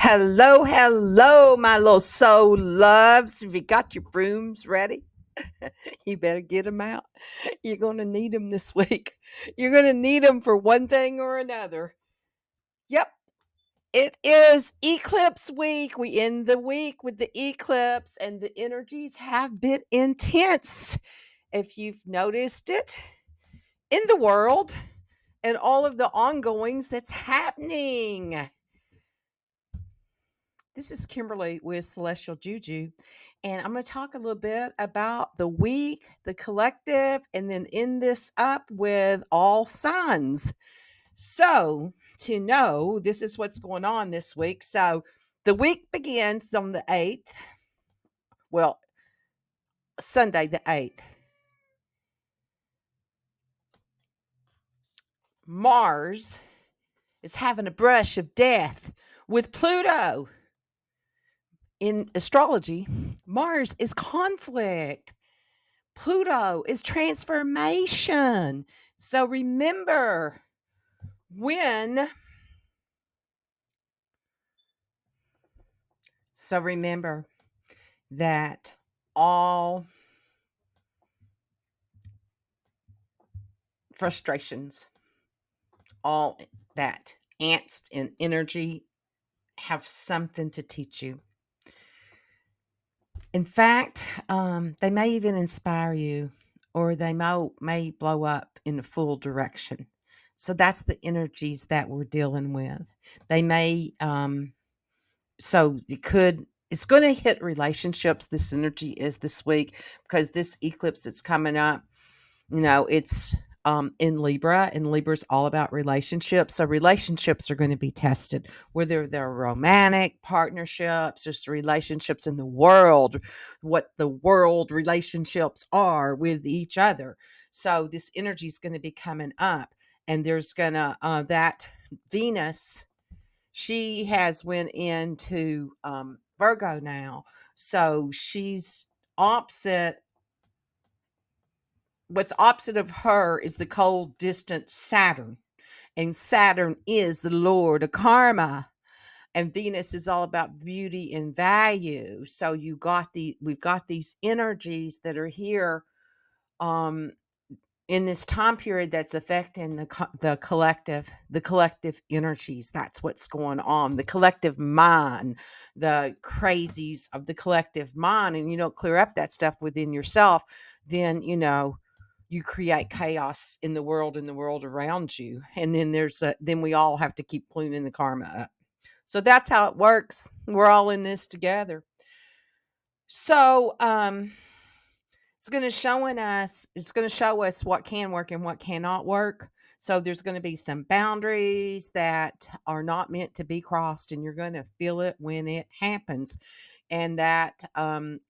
Hello, hello, my little soul loves. Have you got your brooms ready? You better get them out. You're going to need them this week. You're going to need them for one thing or another. Yep, it is Eclipse week. We end the week with the eclipse, and the energies have been intense. If you've noticed it in the world and all of the ongoings that's happening. This is Kimberly with Celestial Juju, and I'm going to talk a little bit about the week, the collective, and then end this up with all signs. So, to know this is what's going on this week. So, the week begins on the 8th. Well, Sunday, the 8th. Mars is having a brush of death with Pluto. In astrology, Mars is conflict. Pluto is transformation. So remember when remember that all frustrations, all that angst and energy have something to teach you. In fact, they may even inspire you, or they may blow up in a full direction. So that's the energies that we're dealing with. They may, so you could. It's going to hit relationships. This energy is this week because this eclipse that's coming up. It's in Libra, and Libra's all about relationships. So relationships are going to be tested, whether they're romantic partnerships, just relationships in the world, what the world relationships are with each other. So this energy is going to be coming up, and there's going to that Venus. She has went into Virgo now, so she's opposite. What's opposite of her is the cold, distant Saturn. And Saturn is the lord of karma. And Venus is all about beauty and value. So we've got these energies that are here um in this time period that's affecting the collective energies. That's what's going on, the collective mind, the crazies of the collective mind. And you don't clear up that stuff within yourself, then you create chaos in the world around you. And then then we all have to keep cleaning the karma up. So that's how it works. We're all in this together. So it's going to show us what can work and what cannot work. So there's going to be some boundaries that are not meant to be crossed, and you're going to feel it when it happens. And that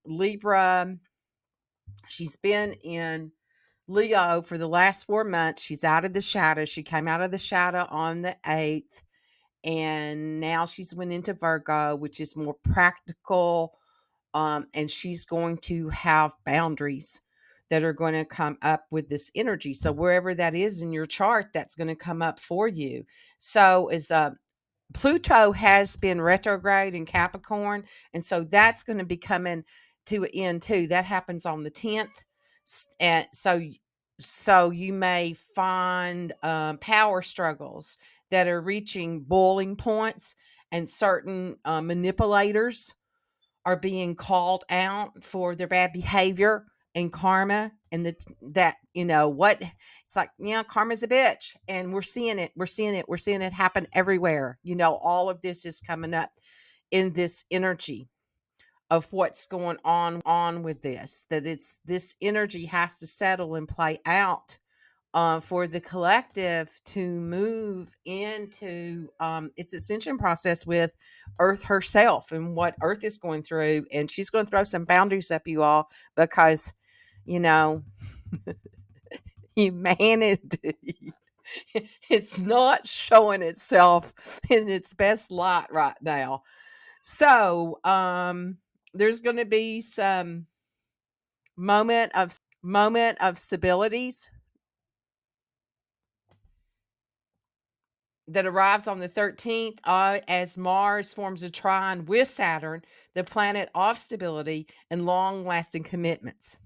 Libra, she's been in Leo for the last 4 months. She's out of the shadow. She came out of the shadow on the 8th, and now she's went into Virgo, which is more practical. And she's going to have boundaries that are going to come up with this energy. So wherever that is in your chart, that's going to come up for you. So as Pluto has been retrograde in Capricorn, and so that's going to be coming to an end too. That happens on the 10th. And so you may find power struggles that are reaching boiling points, and certain manipulators are being called out for their bad behavior and karma. And what it's like, karma's a bitch, and we're seeing it happen everywhere. All of this is coming up in this energy of what's going on with this, that it's this energy has to settle and play out for the collective to move into its ascension process with Earth herself and what Earth is going through. And she's going to throw some boundaries up, you all, because, you know, humanity, it's not showing itself in its best light right now. So there's going to be some moment of stabilities that arrives on the 13th as Mars forms a trine with Saturn, the planet of stability and long lasting commitments,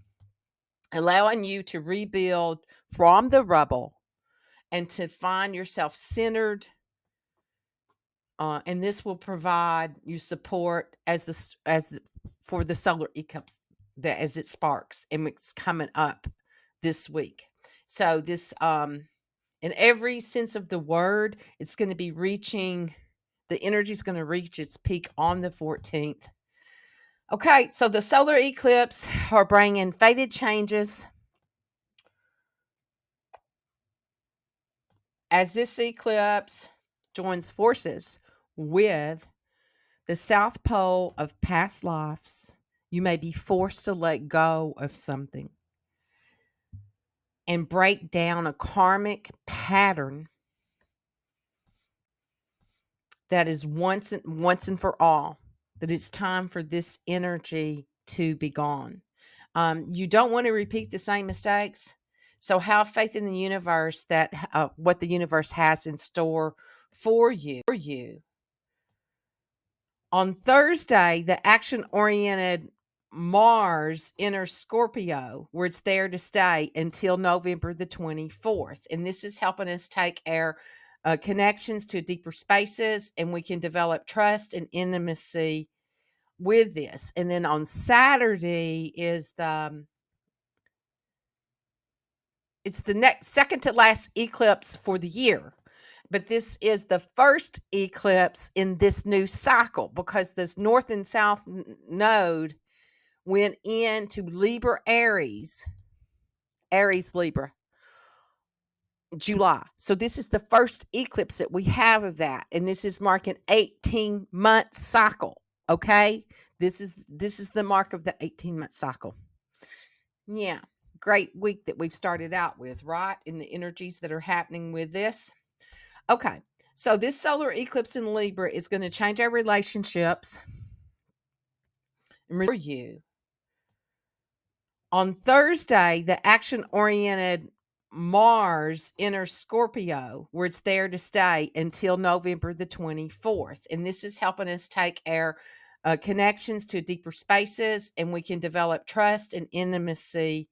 allowing you to rebuild from the rubble and to find yourself centered. And this will provide you support for the solar eclipse that as it sparks and it's coming up this week. So this in every sense of the word, it's going to be reaching, the energy is going to reach its peak on the 14th. Okay, so the solar eclipse are bringing fated changes. As this eclipse joins forces with the South Pole of past lives, you may be forced to let go of something and break down a karmic pattern that is once and for all, that it's time for this energy to be gone. You don't want to repeat the same mistakes. So have faith in the universe that what the universe has in store for you. On Thursday, the action-oriented Mars enters Scorpio, where it's there to stay until November the 24th. And this is helping us take our connections to deeper spaces, and we can develop trust and intimacy with this. And then on Saturday is it's the next second to last eclipse for the year. But this is the first eclipse in this new cycle because this north and south node went into Libra Aries Libra, July. So this is the first eclipse that we have of that. And this is marking 18-month cycle. Okay. This is the mark of the 18-month cycle. Yeah. Great week that we've started out with, right? In the energies that are happening with this. Okay. So this solar eclipse in Libra is going to change our relationships. And for you. On Thursday, the action-oriented Mars enters Scorpio, where it's there to stay until November the 24th. And this is helping us take our connections to deeper spaces, and we can develop trust and intimacy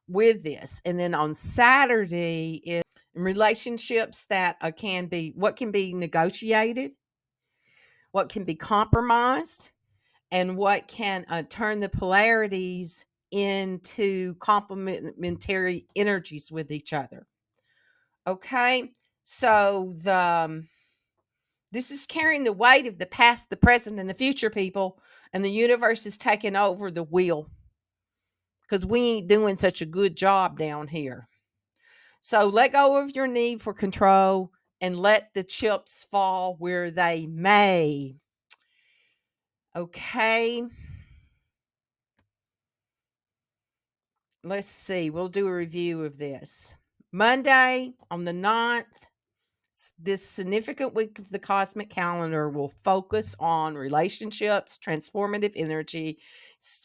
with this. And then on Saturday is relationships that can be negotiated, what can be compromised, and what can turn the polarities into complementary energies with each other. Okay, so this is carrying the weight of the past, the present, and the future, people, and the universe is taking over the wheel because we ain't doing such a good job down here. So let go of your need for control and let the chips fall where they may. Okay. Let's see. We'll do a review of this. Monday on the 9th, this significant week of the cosmic calendar will focus on relationships, transformative energy,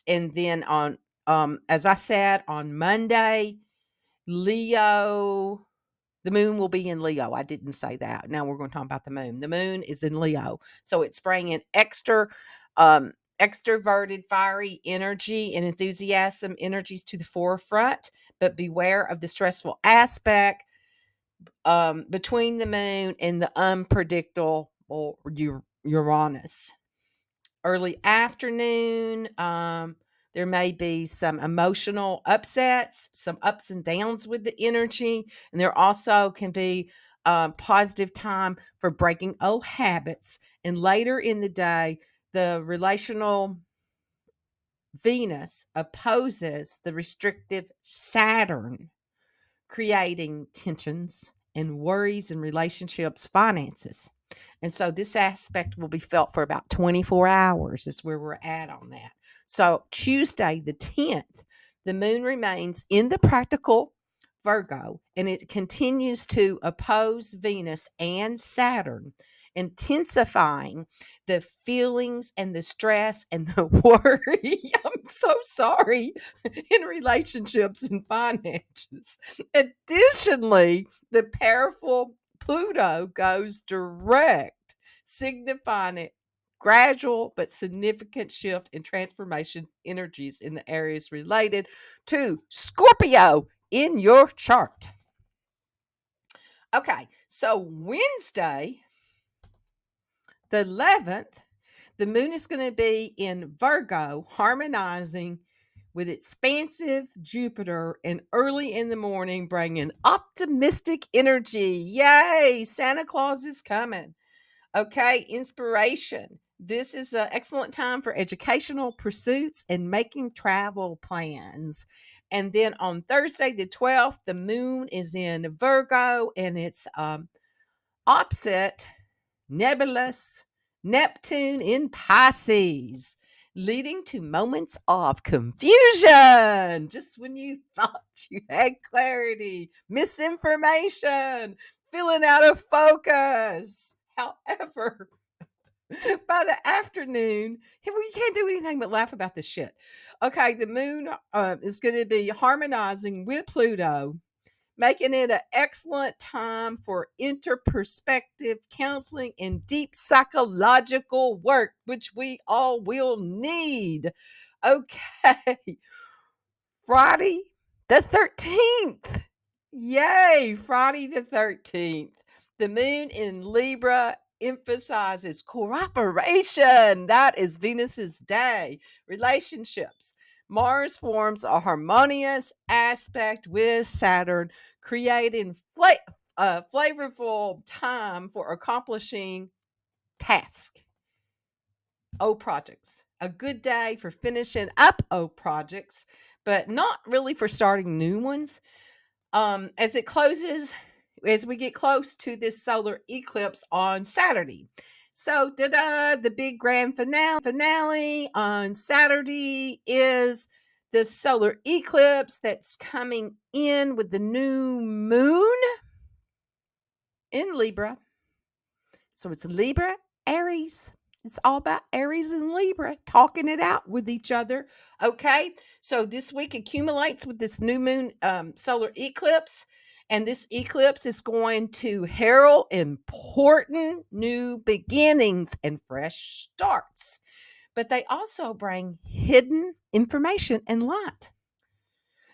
and then on as I said on Monday, Leo, the moon will be in Leo. I didn't say that. Now we're going to talk about the moon. The moon is in Leo. So it's bringing extroverted, fiery energy and enthusiasm energies to the forefront. But beware of the stressful aspect between the moon and the unpredictable Uranus. Early afternoon, there may be some emotional upsets, some ups and downs with the energy, and there also can be positive time for breaking old habits. And later in the day, the relational Venus opposes the restrictive Saturn, creating tensions and worries in relationships, finances. And so this aspect will be felt for about 24 hours is where we're at on that. So Tuesday, the 10th, the moon remains in the practical Virgo, and it continues to oppose Venus and Saturn, intensifying the feelings and the stress and the worry. I'm so sorry in relationships and finances. Additionally, the powerful Pluto goes direct, signifying a gradual but significant shift in transformation energies in the areas related to Scorpio in your chart. Okay, so Wednesday, the 11th, the moon is going to be in Virgo, harmonizing with expansive Jupiter, and early in the morning, bringing optimistic energy. Yay! Santa Claus is coming. Okay, inspiration. This is an excellent time for educational pursuits and making travel plans. And then on Thursday, the 12th, the moon is in Virgo and it's opposite nebulous Neptune in Pisces, leading to moments of confusion. Just when you thought you had clarity, misinformation, feeling out of focus. However, by the afternoon, we can't do anything but laugh about this shit. Okay, the moon is going to be harmonizing with Pluto, making it an excellent time for interperspective counseling and deep psychological work, which we all will need. Okay, Friday the 13th. Yay, Friday the 13th. The moon in Libra emphasizes cooperation. That is Venus's day. Relationships. Mars forms a harmonious aspect with Saturn, creating flavorful time for accomplishing tasks. Projects. A good day for finishing up projects, but not really for starting new ones. As it closes, as we get close to this solar eclipse on Saturday. So, the big grand finale on Saturday is the solar eclipse that's coming in with the new moon in Libra. So it's Libra, Aries. It's all about Aries and Libra talking it out with each other. Okay. So this week accumulates with this new moon solar eclipse. And this eclipse is going to herald important new beginnings and fresh starts. But they also bring hidden information and light.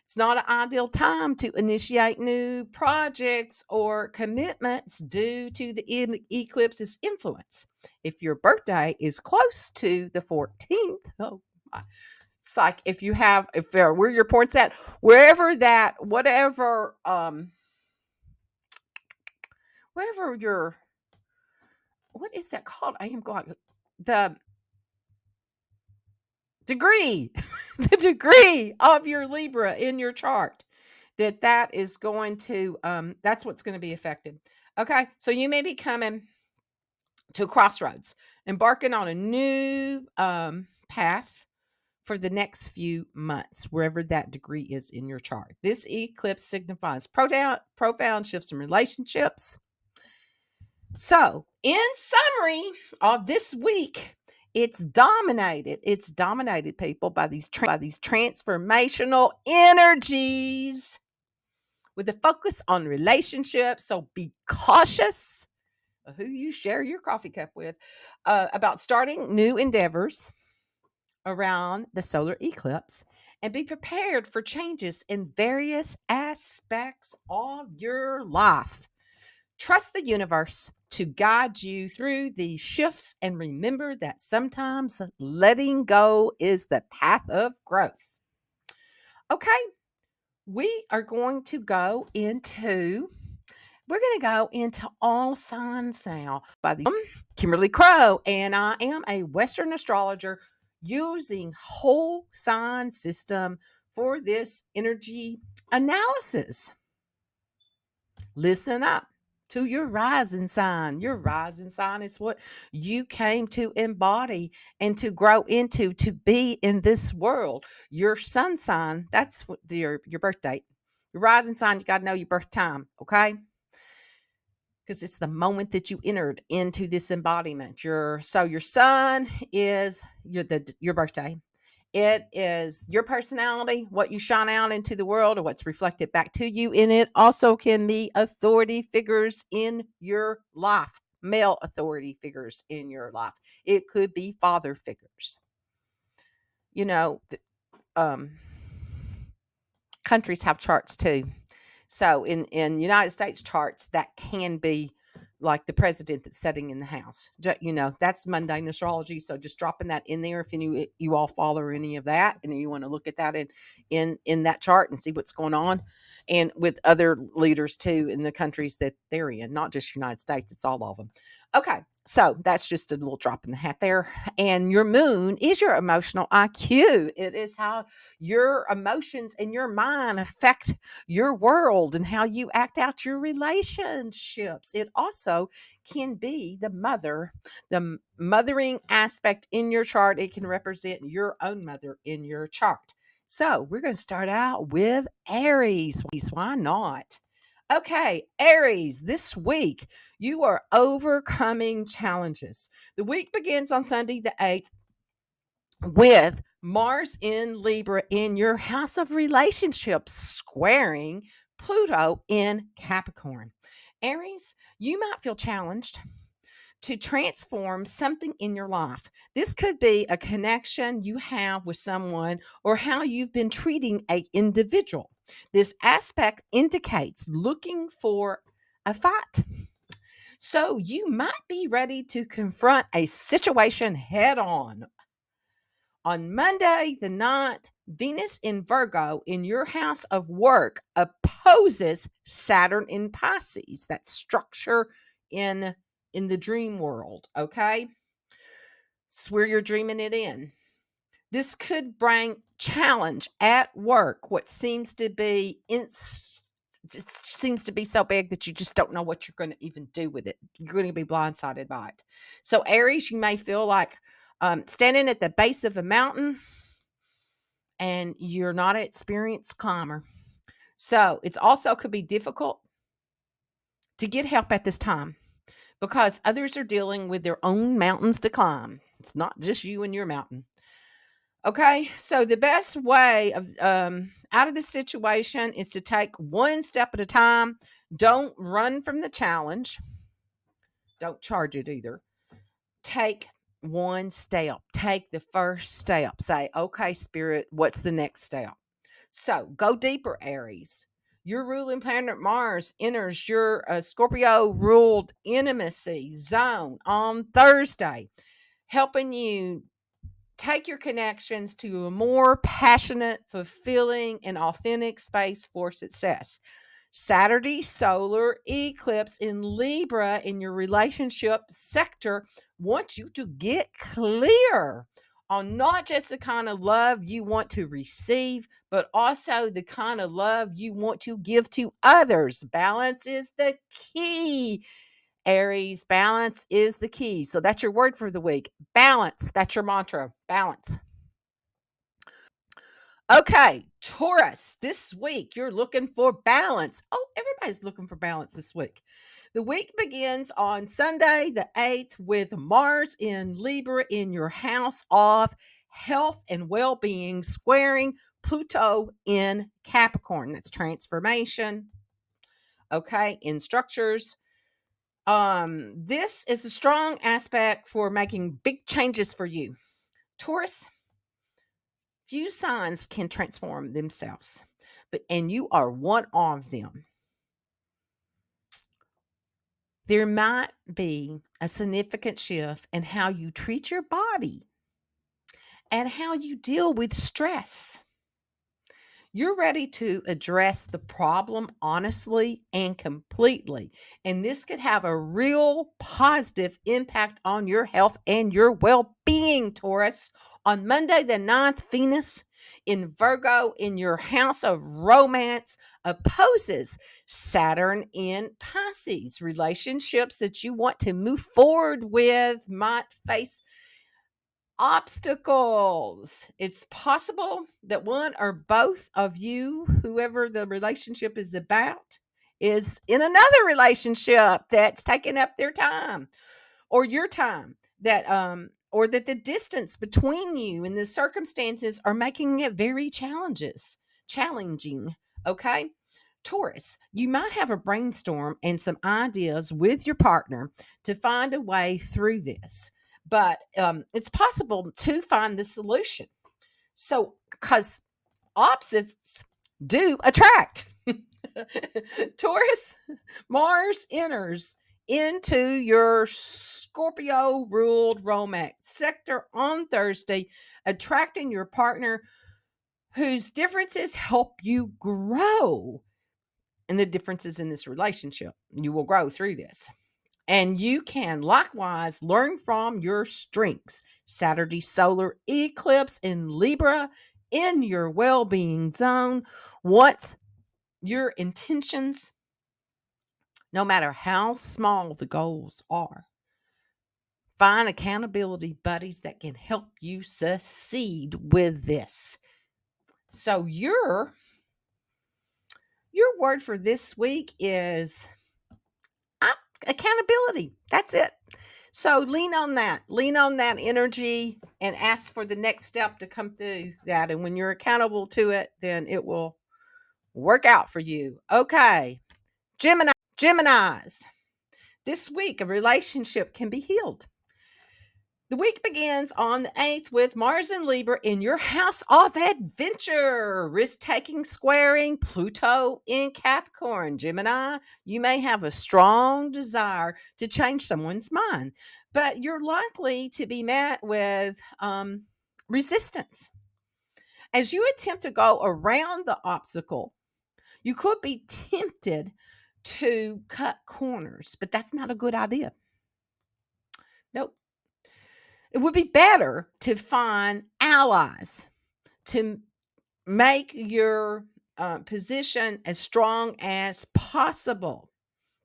It's not an ideal time to initiate new projects or commitments due to the eclipse's influence. If your birthday is close to the 14th, it's like if where your point's at, wherever that, wherever your, what is that called? I am going, the degree, the degree of your Libra in your chart, that is going to that's what's going to be affected. Okay, so you may be coming to a crossroads, embarking on a new path for the next few months, wherever that degree is in your chart. This eclipse signifies profound shifts in relationships. So, in summary of this week, it's dominated people by these transformational energies with a focus on relationships. So be cautious of who you share your coffee cup with, about starting new endeavors around the solar eclipse, and be prepared for changes in various aspects of your life. Trust the universe to guide you through these shifts, and remember that sometimes letting go is the path of growth. Okay, we are going to go into all signs now by the Kimberly Crow, and I am a Western astrologer using whole sign system for this energy analysis. Listen up to your rising sign. Your rising sign is what you came to embody and to grow into, to be in this world. Your sun sign, that's what your birth date. Your rising sign, you got to know your birth time, okay? Because it's the moment that you entered into this embodiment. Your sun is your birthday, It is your personality, what you shine out into the world, or what's reflected back to you. And it also can be authority figures in your life, male authority figures in your life. It could be father figures. You know, um, countries have charts too. So in United States charts, that can be like the president that's sitting in the house. That's mundane astrology. So just dropping that in there, if you all follow any of that, and you want to look at that in that chart and see what's going on, and with other leaders too in the countries that they're in, not just United States, it's all of them. Okay, so that's just a little drop in the hat there. And your moon is your emotional IQ. It is how your emotions and your mind affect your world and how you act out your relationships. It also can be the mothering aspect in your chart. It can represent your own mother in your chart. So we're going to start out with Aries. Why not? Okay, Aries, this week you are overcoming challenges. The week begins on Sunday, the 8th, with Mars in Libra in your house of relationships, squaring Pluto in Capricorn. Aries, you might feel challenged to transform something in your life. This could be a connection you have with someone or how you've been treating a individual. This aspect indicates looking for a fight. So you might be ready to confront a situation head on. On Monday, the 9th, Venus in Virgo in your house of work opposes Saturn in Pisces. That structure in the dream world, okay? It's where you're dreaming it in. This could bring challenge at work, what seems to be just seems to be so big that you just don't know what you're going to even do with it. You're going to be blindsided by it. So Aries, you may feel like standing at the base of a mountain and you're not an experienced climber. So it's also could be difficult to get help at this time because others are dealing with their own mountains to climb. It's not just you and your mountain. Okay, so the best way of out of this situation is to take one step at a time. Don't run from the challenge. Don't charge it either. Take one step. Take the first step. Say, okay, Spirit, what's the next step? So go deeper, Aries. Your ruling planet Mars enters your Scorpio ruled intimacy zone on Thursday, helping you take your connections to a more passionate, fulfilling, and authentic space for success. Saturday solar eclipse in Libra in your relationship sector wants you to get clear on not just the kind of love you want to receive, but also the kind of love you want to give to others. Balance is the key. Aries, balance is the key. So that's your word for the week. Balance. That's your mantra. Balance. Okay, Taurus, this week you're looking for balance. Oh, everybody's looking for balance this week. The week begins on Sunday, the 8th, with Mars in Libra in your house of health and well being, squaring Pluto in Capricorn. That's transformation, okay, in structures. This is a strong aspect for making big changes for you. Taurus, few signs can transform themselves, and you are one of them. There might be a significant shift in how you treat your body and how you deal with stress. You're ready to address the problem honestly and completely. And this could have a real positive impact on your health and your well being, Taurus. On Monday, the 9th, Venus in Virgo in your house of romance opposes Saturn in Pisces. Relationships that you want to move forward with might face obstacles. It's possible that one or both of you, whoever the relationship is about, is in another relationship that's taking up their time or your time that or that the distance between you and the circumstances are making it very challenging. Okay. Taurus, you might have a brainstorm and some ideas with your partner to find a way through this, but it's possible to find the solution. So, because opposites do attract. Taurus, Mars enters into your Scorpio ruled romance sector on Thursday, attracting your partner whose differences help you grow. And the differences in this relationship, you will grow through this. And you can likewise learn from your strengths. Saturday solar eclipse in Libra in your well being zone. What's your intentions, no matter how small the goals are? Find accountability buddies that can help you succeed with this. So your word for this week is accountability. That's it. So lean on that. Lean on that energy and ask for the next step to come through that. And when you're accountable to it, then it will work out for you. Okay. Geminis. This week, a relationship can be healed. The week begins on the 8th with Mars and Libra in your house of adventure, risk-taking squaring Pluto in Capricorn. Gemini, you may have a strong desire to change someone's mind, but you're likely to be met with resistance. As you attempt to go around the obstacle, you could be tempted to cut corners, but that's not a good idea. Nope. It would be better to find allies to make your position as strong as possible.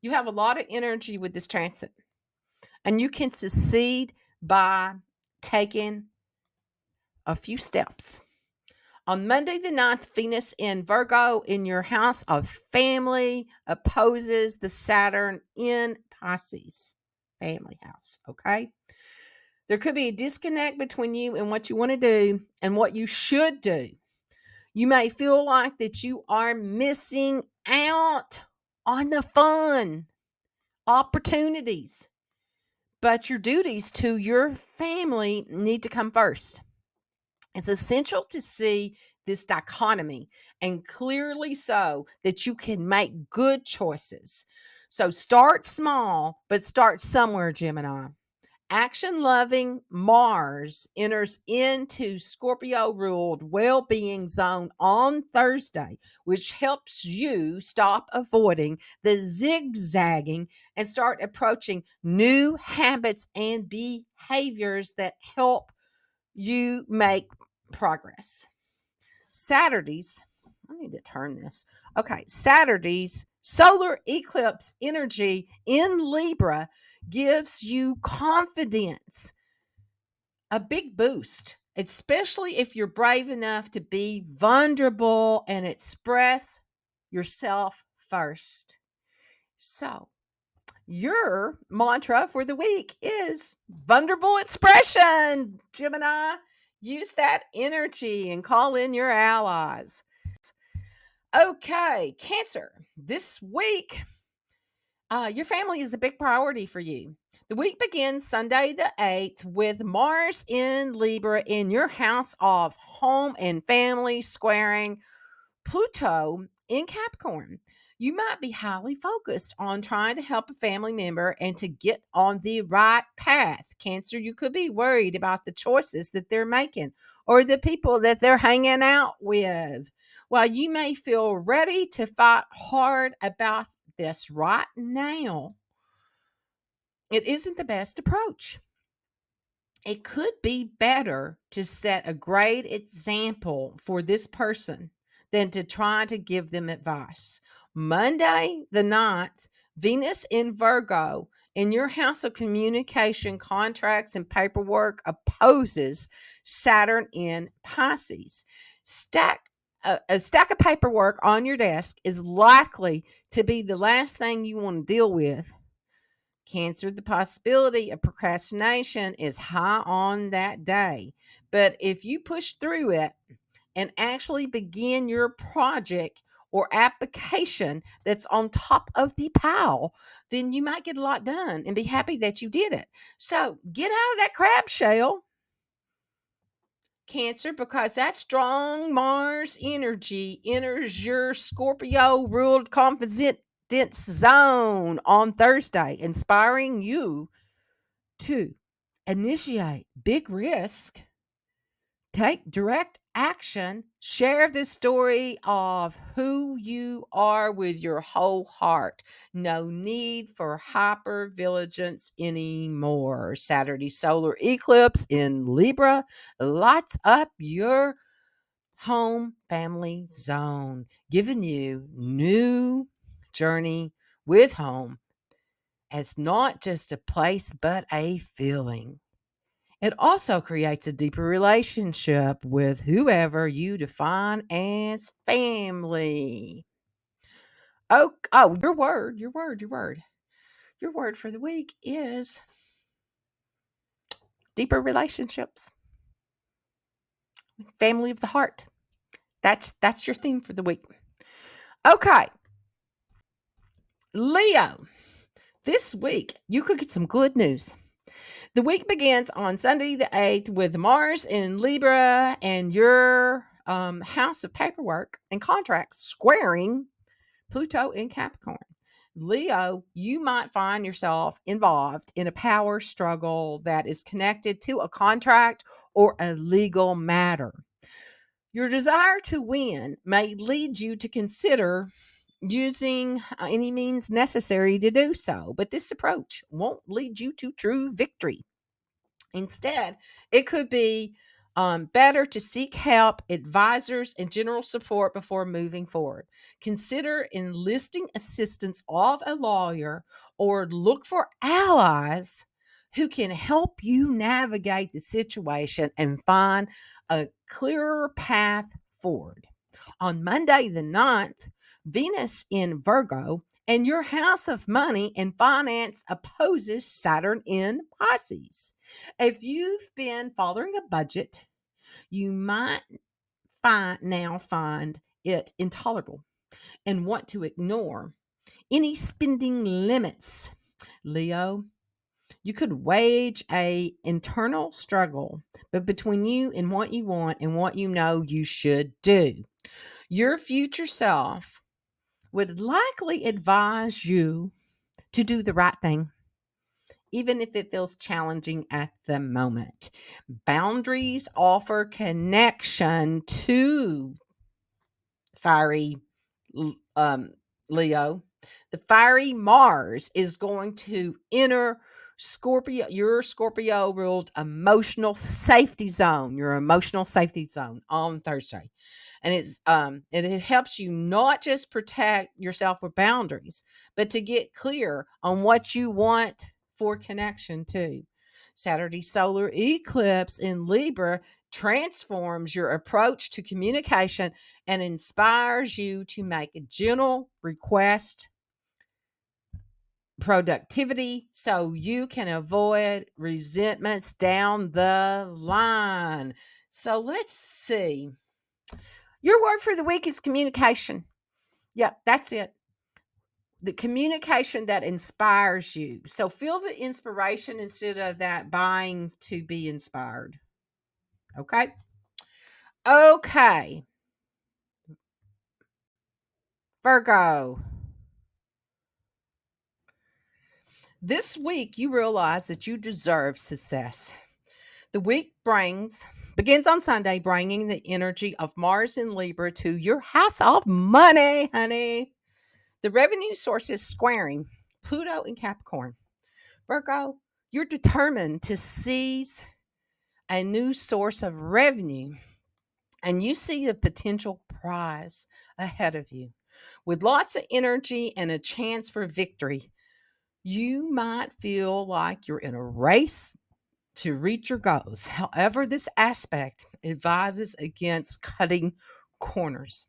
You have a lot of energy with this transit, and you can succeed by taking a few steps. On Monday the 9th, Venus in Virgo in your house of family opposes the Saturn in Pisces family house. Okay. There could be a disconnect between you and what you want to do and what you should do. You may feel like that you are missing out on the fun opportunities, but your duties to your family need to come first. It's essential to see this dichotomy, and clearly so, that you can make good choices. So start small, but start somewhere, Gemini. Action loving Mars enters into Scorpio ruled well being zone on Thursday, which helps you stop avoiding the zigzagging and start approaching new habits and behaviors that help you make progress. Saturdays, I need to turn this. Okay, Saturdays, solar eclipse energy in Libra gives you confidence, a big boost, especially if you're brave enough to be vulnerable and express yourself first. So, your mantra for the week is vulnerable expression, Gemini. Use that energy and call in your allies. Okay, Cancer. This week, your family is a big priority for you. The week begins Sunday the 8th with Mars in Libra in your house of home and family squaring Pluto in Capricorn. You might be highly focused on trying to help a family member and to get on the right path. Cancer, you could be worried about the choices that they're making or the people that they're hanging out with. While you may feel ready to fight hard about this right now, it isn't the best approach. It could be better to set a great example for this person than to try to give them advice. Monday the 9th, Venus in Virgo in your house of communication, contracts, and paperwork opposes Saturn in Pisces. A stack of paperwork on your desk is likely to be the last thing you want to deal with Cancer, the possibility of procrastination is high on that day. But if you push through it and actually begin your project or application that's on top of the pile, then you might get a lot done and be happy that you did it. So get out of that crab shell, Cancer, because that strong Mars energy enters your Scorpio ruled confidence zone on Thursday, inspiring you to initiate big risk, take direct action, share the story of who you are with your whole heart. No need for hypervigilance anymore. Saturday solar eclipse in Libra lights up your home family zone, giving you new journey with home as not just a place but a feeling. It also creates a deeper relationship with whoever you define as family. Your word for the week is deeper relationships, family of the heart. That's your theme for the week. Okay, Leo, this week you could get some good news. The week begins on Sunday the 8th with Mars in Libra and your house of paperwork and contracts squaring Pluto in Capricorn. Leo, you might find yourself involved in a power struggle that is connected to a contract or a legal matter. Your desire to win may lead you to consider using any means necessary to do so, but this approach won't lead you to true victory. Instead, it could be better to seek help, advisors, and general support before moving forward. Consider enlisting assistance of a lawyer or look for allies who can help you navigate the situation and find a clearer path forward. On Monday the 9th, Venus in Virgo and your house of money and finance opposes Saturn in Pisces. If you've been following a budget, you might find it intolerable and want to ignore any spending limits. Leo, you could wage a internal struggle, but between you and what you want and what you know you should do. Your future self would likely advise you to do the right thing, even if it feels challenging at the moment. Boundaries offer connection to fiery Leo. The fiery Mars is going to enter Scorpio, your Scorpio ruled emotional safety zone, your emotional safety zone on Thursday. And it helps you not just protect yourself with boundaries, but to get clear on what you want for connection too. Saturday solar eclipse in Libra transforms your approach to communication and inspires you to make a gentle request productivity so you can avoid resentments down the line. So let's see. Your word for the week is communication. Yep, that's it. The communication that inspires you. So feel the inspiration instead of that buying to be inspired. Okay. Okay. Virgo. This week, you realize that you deserve success. The week begins on Sunday, bringing the energy of Mars in Libra to your house of money, honey. The revenue source is squaring Pluto in Capricorn. Virgo, you're determined to seize a new source of revenue, and you see the potential prize ahead of you. With lots of energy and a chance for victory, you might feel like you're in a race to reach your goals. However, this aspect advises against cutting corners.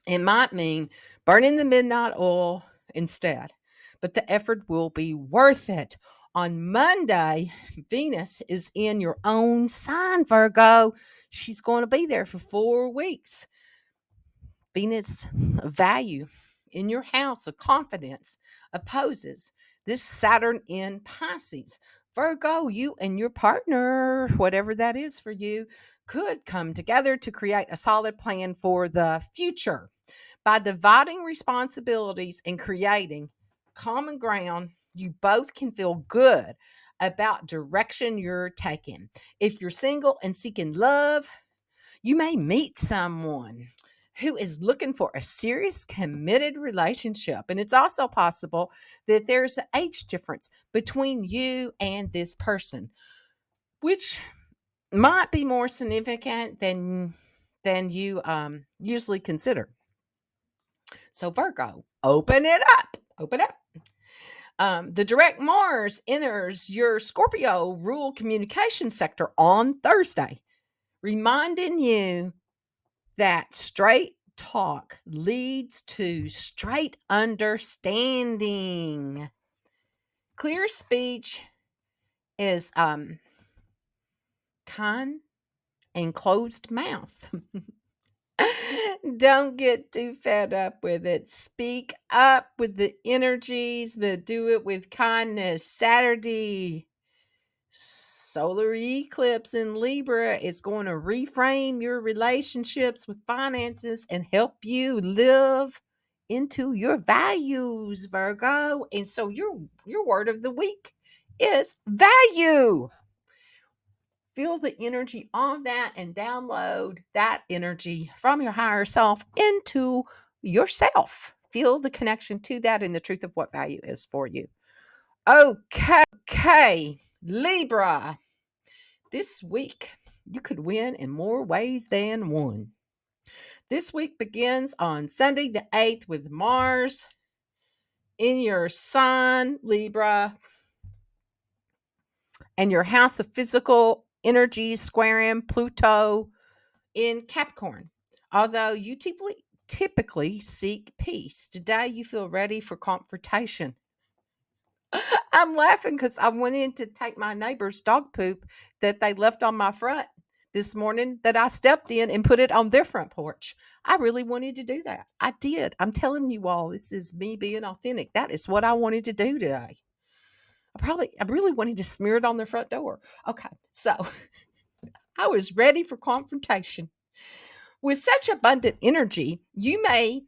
It might mean burning the midnight oil instead. but the effort will be worth it. On Monday, Venus is in your own sign, Virgo. She's going to be there for 4 weeks. Venus value in your house of confidence opposes this Saturn in Pisces. Virgo, you and your partner, whatever that is for you, could come together to create a solid plan for the future. By dividing responsibilities and creating common ground, you both can feel good about direction you're taking. If you're single and seeking love, you may meet someone who is looking for a serious, committed relationship. And it's also possible that there's an age difference between you and this person, which might be more significant than you usually consider. So Virgo, open it up. Open up. The direct Mars enters your Scorpio rule communication sector on Thursday, reminding you that straight talk leads to straight understanding. Clear speech is kind and closed mouth. Don't get too fed up with it. Speak up with the energies, but do it with kindness. Saturday, solar eclipse in Libra is going to reframe your relationships with finances and help you live into your values, Virgo. And so your word of the week is value. Feel the energy on that and download that energy from your higher self into yourself. Feel the connection to that and the truth of what value is for you. Okay, Libra. This week, you could win in more ways than one. This week begins on Sunday the 8th with Mars in your sign, Libra, and your house of physical energy squaring Pluto in Capricorn. Although you typically seek peace, today you feel ready for confrontation. I'm laughing because I went in to take my neighbor's dog poop that they left on my front this morning that I stepped in and put it on their front porch. I really wanted to do that. I did. I'm telling you all, this is me being authentic. That is what I wanted to do today. I really wanted to smear it on their front door. Okay. So I was ready for confrontation. With such abundant energy, you may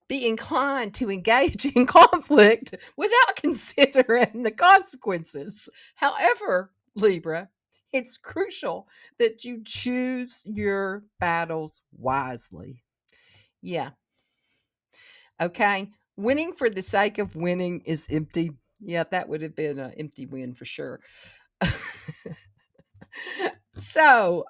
be inclined to engage in conflict without considering the consequences. However, Libra, it's crucial that you choose your battles wisely. Yeah. Okay. Winning for the sake of winning is empty. Yeah, that would have been an empty win for sure. So,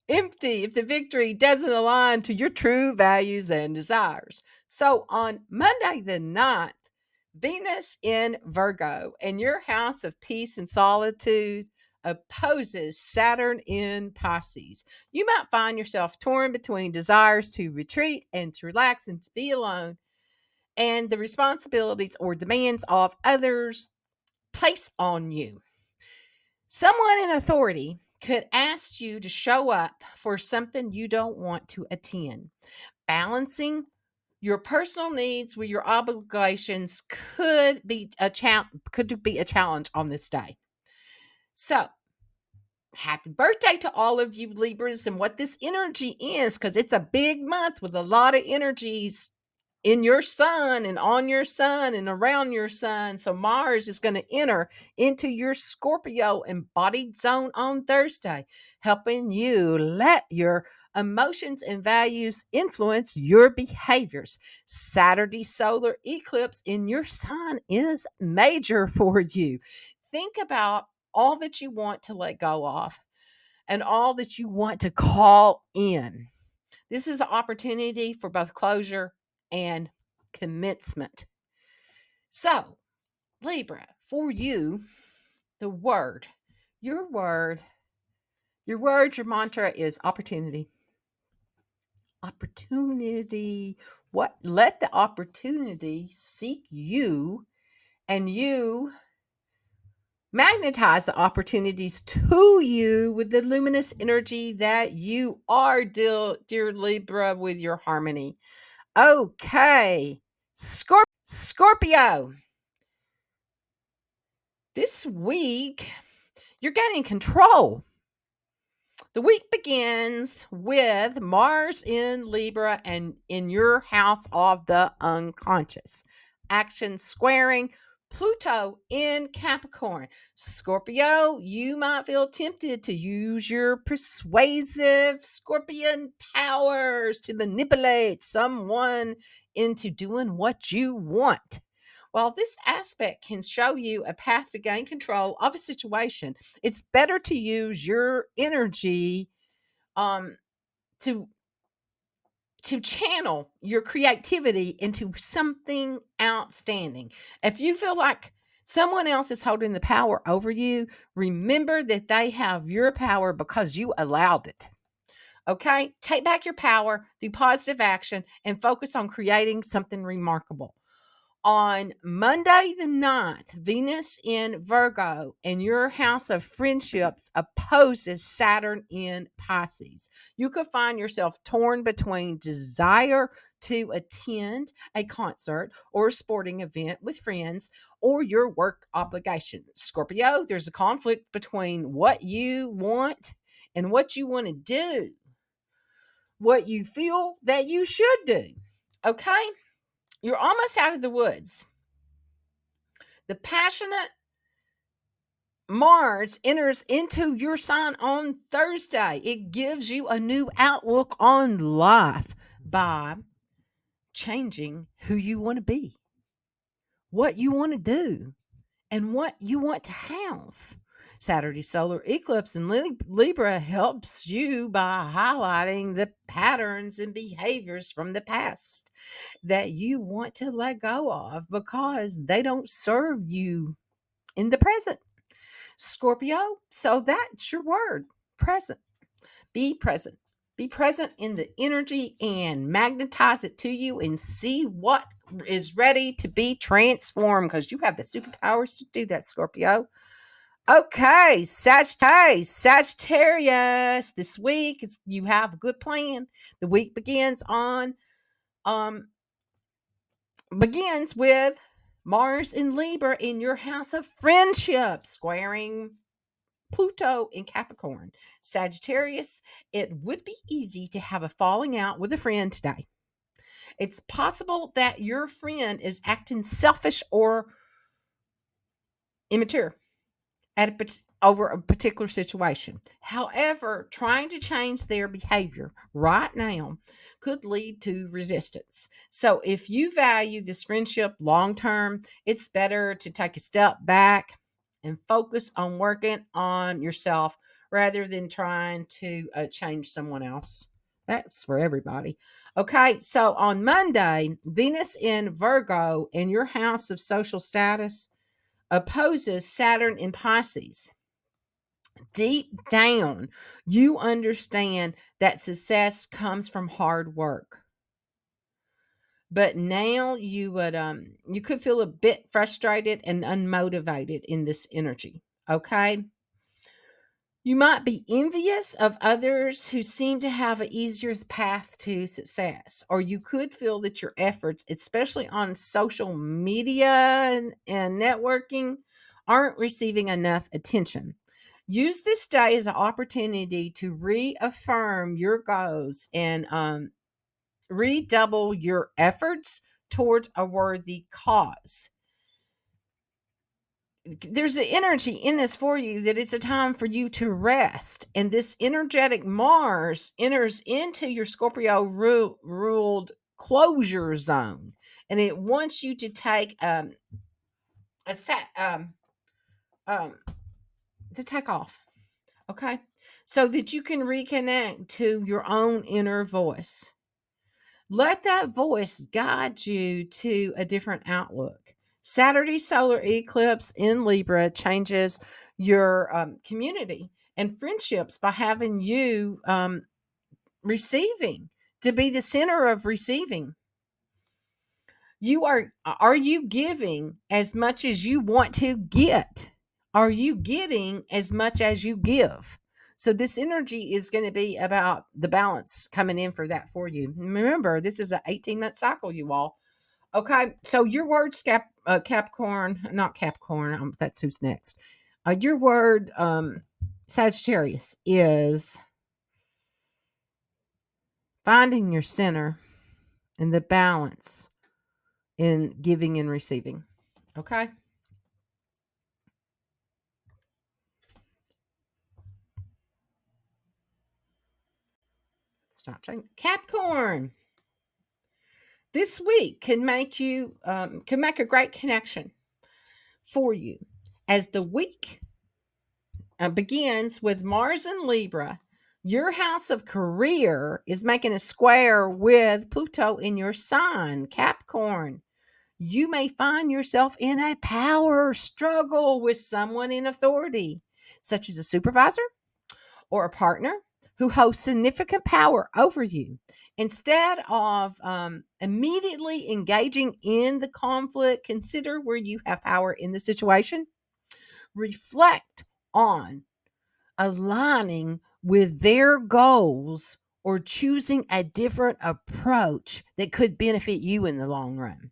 empty if the victory doesn't align to your true values and desires. So, on Monday the 9th, Venus in Virgo and your house of peace and solitude opposes Saturn in Pisces. You might find yourself torn between desires to retreat and to relax and to be alone, and the responsibilities or demands of others place on you. Someone in authority could ask you to show up for something you don't want to attend. Balancing your personal needs with your obligations could be a challenge on this day. So, happy birthday to all of you Libras and what this energy is, because it's a big month with a lot of energies in your sun and on your sun and around your sun. So Mars is going to enter into your Scorpio embodied zone on Thursday, helping you let your emotions and values influence your behaviors. Saturday solar eclipse in your sign is major for you. Think about all that you want to let go of and all that you want to call in. This is an opportunity for both closure and commencement. So, Libra, for you, the word, your word, your word, your mantra is opportunity. Opportunity. What? Let the opportunity seek you and you magnetize the opportunities to you with the luminous energy that you are, dear Libra, with your harmony. Okay, Scorpio, this week you're gaining control. The week begins with Mars in Libra and in your house of the unconscious. Action squaring Pluto in Capricorn. Scorpio, you might feel tempted to use your persuasive Scorpion powers to manipulate someone into doing what you want. While this aspect can show you a path to gain control of a situation, it's better to use your energy um to channel your creativity into something outstanding. If you feel like someone else is holding the power over you, remember that they have your power because you allowed it. Okay? Take back your power through positive action and focus on creating something remarkable. On Monday the 9th, Venus in Virgo and your house of friendships opposes Saturn in Pisces. You could find yourself torn between desire to attend a concert or a sporting event with friends or your work obligation. Scorpio, there's a conflict between what you want and what you want to do, what you feel that you should do. Okay? You're almost out of the woods. The passionate Mars enters into your sign on Thursday. It gives you a new outlook on life by changing who you want to be, what you want to do, and what you want to have. Saturday solar eclipse in Libra helps you by highlighting the patterns and behaviors from the past that you want to let go of because they don't serve you in the present. Scorpio, so that's your word, present. Be present. Be present in the energy and magnetize it to you and see what is ready to be transformed because you have the superpowers to do that, Scorpio. Okay, Sagittarius. This week you have a good plan. The week um begins with Mars in Libra in your house of friendship, squaring Pluto in Capricorn. Sagittarius, it would be easy to have a falling out with a friend today. It's possible that your friend is acting selfish or immature over a particular situation. However, trying to change their behavior right now could lead to resistance. So, if you value this friendship long term, it's better to take a step back and focus on working on yourself rather than trying to change someone else. That's for everybody. Okay, so on Monday, Venus in Virgo in your house of social status opposes Saturn in Pisces. Deep down, you understand that success comes from hard work. But now you could feel a bit frustrated and unmotivated in this energy. Okay? You might be envious of others who seem to have an easier path to success, or you could feel that your efforts, especially on social media and networking, aren't receiving enough attention. Use this day as an opportunity to reaffirm your goals and redouble your efforts towards a worthy cause. There's an energy in this for you that it's a time for you to rest. And this energetic Mars enters into your Scorpio ruled closure zone. And it wants you to take a set to take off. Okay. So that you can reconnect to your own inner voice. Let that voice guide you to a different outlook. Saturday solar eclipse in Libra changes your community and friendships by having you receiving, to be the center of receiving. Are you giving as much as you want to get? Are you getting as much as you give? So this energy is going to be about the balance coming in for that for you. Remember, this is an 18-month cycle, you all. Okay, so your word Capricorn, not Capricorn. That's who's next. Your word Sagittarius is finding your center and the balance in giving and receiving. Okay. Stop changing. Capricorn. This week can make a great connection for you as the week begins with Mars and Libra. Your house of career is making a square with Pluto in your sign, Capricorn. You may find yourself in a power struggle with someone in authority, such as a supervisor or a partner who holds significant power over you. Instead of immediately engaging in the conflict, consider where you have power in the situation. Reflect on aligning with their goals or choosing a different approach that could benefit you in the long run.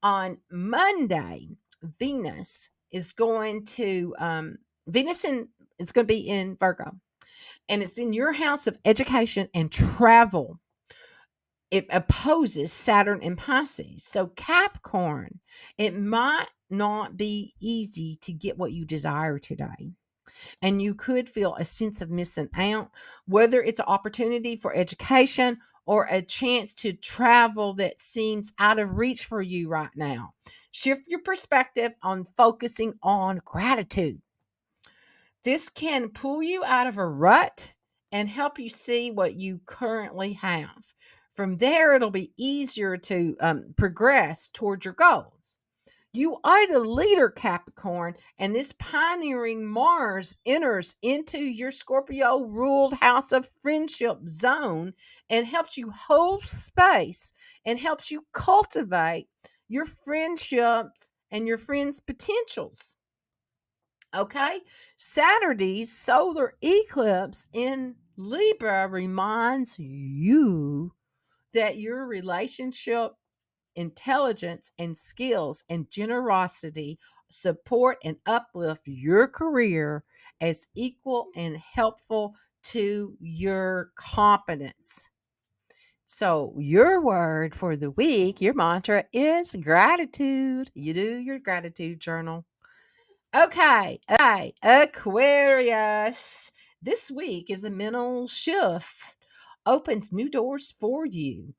On Monday, Venus is going to Venus in it's going to be in Virgo, and it's in your house of education and travel. It opposes Saturn and Pisces. So Capricorn, it might not be easy to get what you desire today. And you could feel a sense of missing out, whether it's an opportunity for education or a chance to travel that seems out of reach for you right now. Shift your perspective on focusing on gratitude. This can pull you out of a rut and help you see what you currently have. From there, it'll be easier to progress toward your goals. You are the leader, Capricorn, and this pioneering Mars enters into your Scorpio ruled house of friendship zone and helps you hold space and helps you cultivate your friendships and your friends' potentials. Okay. Saturday's solar eclipse in Libra reminds you that your relationship, intelligence, and skills and generosity support and uplift your career as equal and helpful to your competence. So, your word for the week, your mantra is gratitude. You do your gratitude journal. Okay, Aquarius. This week is a mental shift, opens new doors for you.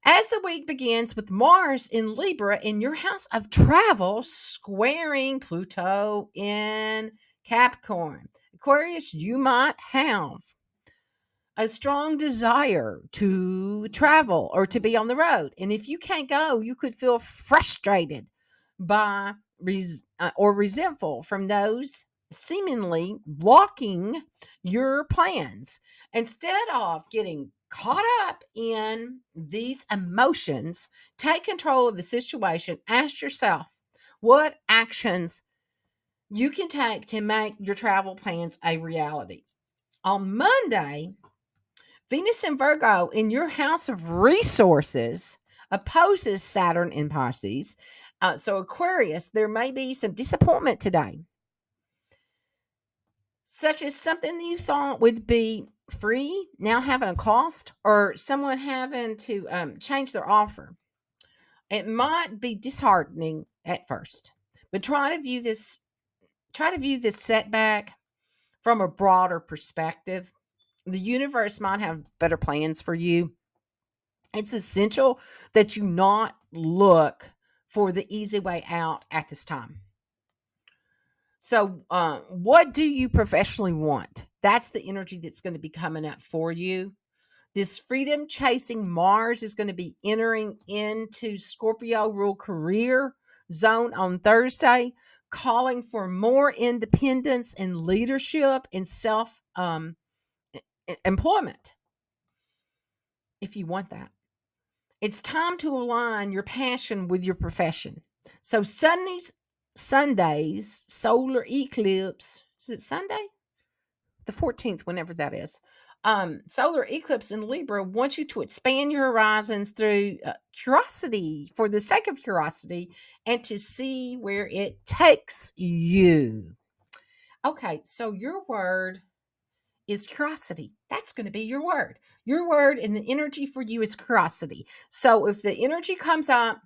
As the week begins with Mars in Libra in your house of travel, squaring Pluto in Capricorn. Aquarius, you might have a strong desire to travel or to be on the road. And if you can't go, you could feel frustrated by or resentful from those seemingly blocking your plans. Instead of getting caught up in these emotions, take control of the situation. Ask yourself what actions you can take to make your travel plans a reality. On Monday, Venus in Virgo in your house of resources opposes Saturn in Pisces. So, Aquarius, there may be some disappointment today, such as something that you thought would be free now having a cost, or someone having to change their offer. It might be disheartening at first, but try to view this setback from a broader perspective. The universe might have better plans for you. It's essential that you not look for the easy way out at this time. So, what do you professionally want? That's the energy that's going to be coming up for you. This freedom chasing Mars is going to be entering into Scorpio rule career zone on Thursday, calling for more independence and leadership and self employment if you want that. It's time to align your passion with your profession. So Sundays, solar eclipse. Is it Sunday? The 14th, whenever that is. Solar eclipse in Libra wants you to expand your horizons through curiosity for the sake of curiosity and to see where it takes you. Okay, so your word is curiosity. That's going to be your word. Your word and the energy for you is curiosity. So if the energy comes up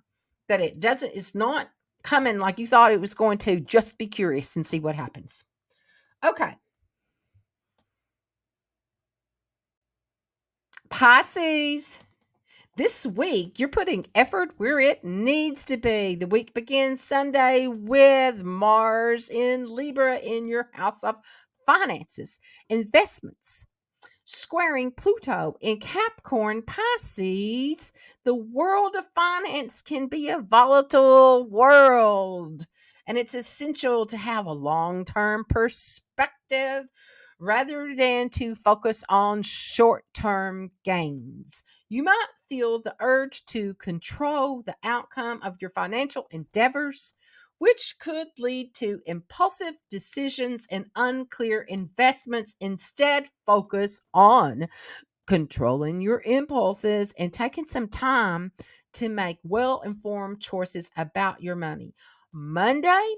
that it's not coming like you thought it was going to, just be curious and see what happens. Okay. Pisces. This week, you're putting effort where it needs to be. The week begins Sunday with Mars in Libra in your house of finances, investments, squaring Pluto in Capricorn. Pisces. The world of finance can be a volatile world, and it's essential to have a long term perspective rather than to focus on short term gains. You might feel the urge to control the outcome of your financial endeavors, which could lead to impulsive decisions and unclear investments. Instead, focus on controlling your impulses and taking some time to make well informed choices about your money. Monday,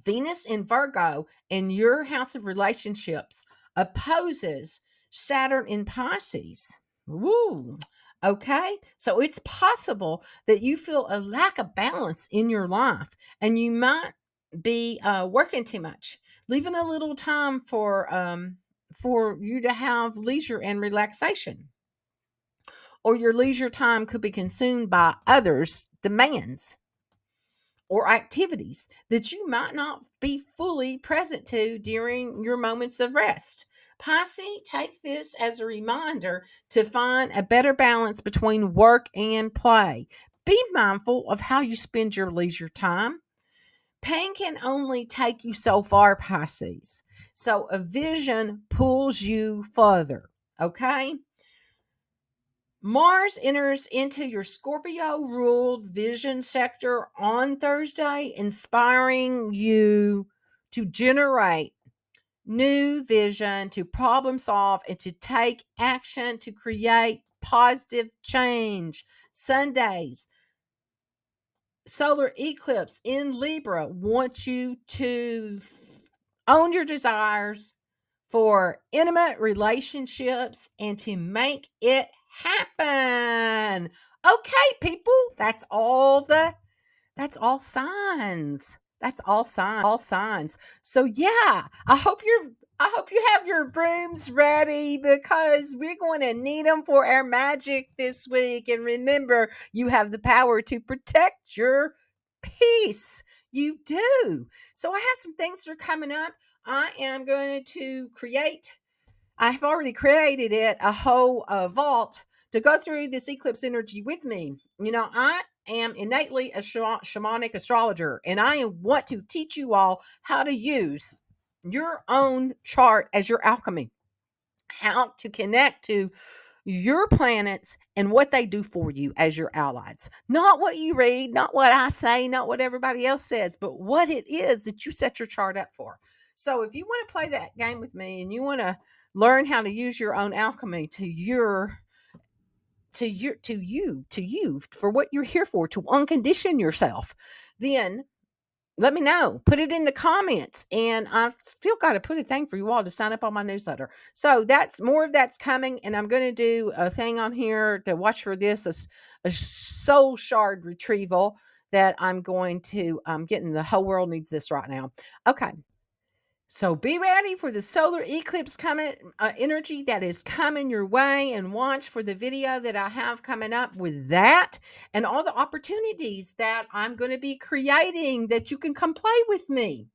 Venus in Virgo in your house of relationships opposes Saturn in Pisces. Woo. Okay. So it's possible that you feel a lack of balance in your life and you might be working too much, leaving a little time for you to have leisure and relaxation. Or your leisure time could be consumed by others' demands or activities that you might not be fully present to during your moments of rest. Pisces, take this as a reminder to find a better balance between work and play. Be mindful of how you spend your leisure time. Pain can only take you so far, Pisces. So a vision pulls you further. Okay? Mars enters into your Scorpio ruled vision sector on Thursday, inspiring you to generate new vision, to problem solve, and to take action to create positive change. Sundays, solar eclipse in Libra wants you to own your desires for intimate relationships and to make it happen. Okay, people, that's all signs. That's all signs. So yeah, I hope you have your brooms ready because we're going to need them for our magic this week. And remember, you have the power to protect your peace. You do. So I have some things that are coming up. I am going to create I've already created it, a whole vault to go through this eclipse energy with me. You know, I am innately a shamanic astrologer, and I want to teach you all how to use your own chart as your alchemy, how to connect to your planets and what they do for you as your allies. Not what you read, not what I say, not what everybody else says, but what it is that you set your chart up for. So if you want to play that game with me and you want to learn how to use your own alchemy to you for what you're here for, to uncondition yourself, then let me know. Put it in the comments. And I've still got to put a thing for you all to sign up on my newsletter. So that's more of that's coming. And I'm going to do a thing on here to watch for this, a soul shard retrieval that I'm going to getting. The whole world needs this right now. Okay. So be ready for the solar eclipse coming energy that is coming your way, and watch for the video that I have coming up with that and all the opportunities that I'm going to be creating that you can come play with me.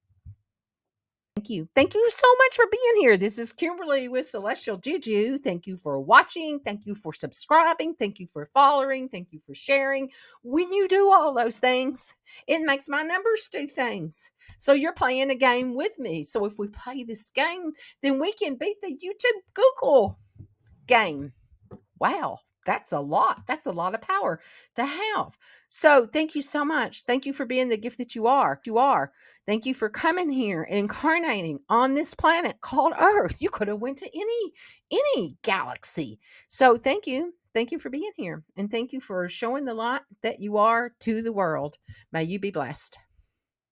Thank you. Thank you so much for being here. This is Kimberly with Celestial Juju. Thank you for watching. Thank you for subscribing. Thank you for following. Thank you for sharing. When you do all those things, it makes my numbers do things. So you're playing a game with me. So if we play this game, then we can beat the YouTube Google game. Wow. That's a lot. That's a lot of power to have. So thank you so much. Thank you for being the gift that you are. You are. Thank you for coming here and incarnating on this planet called Earth. You could have went to any galaxy. So thank you. Thank you for being here. And thank you for showing the light that you are to the world. May you be blessed.